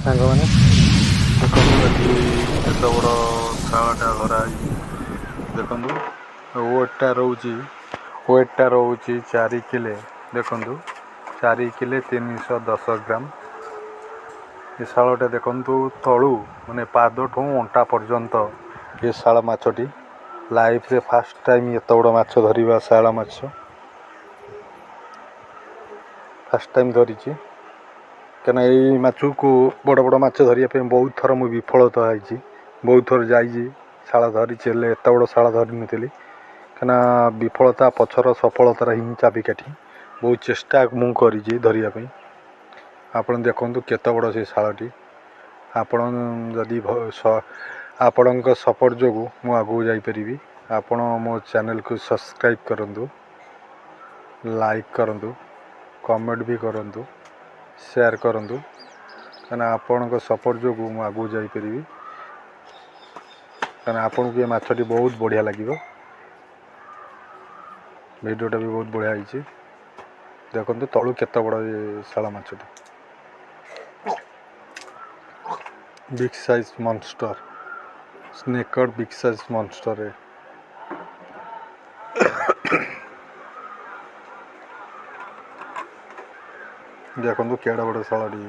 ସାଙ୍ଗମାନେ ଦେଖନ୍ତୁ ଏଠି କେତେ ବଡ଼ ଶାଳଟା ଧରା ହେଇଛି। ଦେଖନ୍ତୁ ୱେଟଟା ରହୁଛି 4 କିଲେ। ଦେଖନ୍ତୁ 4 କିଲେ 310 ଗ୍ରାମ। ଏ ଶାଳଟା ଦେଖନ୍ତୁ ତଳୁ ମାନେ ପାଦଠୁ ଅଣ୍ଟା ପର୍ଯ୍ୟନ୍ତ ଏ ଶାଳ ମାଛଟି ଲାଇଫରେ ଫାଷ୍ଟ ଟାଇମ୍ ଏତେ ବଡ଼ ମାଛ ଧରିବା ଶାଳ ମାଛ ଫାଷ୍ଟ ଟାଇମ୍ ଧରିଛି। କାହିଁକିନା ଏଇ ମାଛକୁ ବଡ଼ ବଡ଼ ମାଛ ଧରିବା ପାଇଁ ବହୁତ ଥର ମୁଁ ବିଫଳତା ହେଇଛି। ବହୁତ ଥର ଯାଇଛି ଶାଳ ଧରିଛି, ହେଲେ ଏତେ ବଡ଼ ଶାଳ ଧରିନଥିଲି। କାହିଁକିନା ବିଫଳତା ପଛର ସଫଳତାର ହିଁ ଚାବିକାଠି। ବହୁତ ଚେଷ୍ଟା ମୁଁ କରିଛି ଧରିବା ପାଇଁ। ଆପଣ ଦେଖନ୍ତୁ କେତେ ବଡ଼ ସେ ଶାଳଟି। ଆପଣ ଯଦି ଆପଣଙ୍କ ସପୋର୍ଟ ଯୋଗୁଁ ମୁଁ ଆଗକୁ ଯାଇପାରିବି। ଆପଣ ମୋ ଚ୍ୟାନେଲକୁ ସବସ୍କ୍ରାଇବ୍ କରନ୍ତୁ, ଲାଇକ୍ କରନ୍ତୁ, କମେଣ୍ଟ ବି କରନ୍ତୁ, ସେୟାର କରନ୍ତୁ। କାହିଁକିନା ଆପଣଙ୍କ ସପୋର୍ଟ ଯୋଗୁଁ ମୁଁ ଆଗକୁ ଯାଇପାରିବି। କାହିଁକିନା ଆପଣଙ୍କୁ ଏ ମାଛଟି ବହୁତ ବଢ଼ିଆ ଲାଗିବ। ଭିଡ଼ିଓଟା ବି ବହୁତ ବଢ଼ିଆ ହେଇଛି। ଦେଖନ୍ତୁ ତଳୁ କେତେ ବଡ଼ ଏ ଶାଳ ମାଛଟି। ବିଗ୍ ସାଇଜ୍ ମନଷ୍ଟର, ସ୍ନେକଡ଼ ବିଗ୍ ସାଇଜ୍ ମନଷ୍ଟର। ଦେଖନ୍ତୁ କେଡ଼େ ବଡ଼ ଶାଳଟି।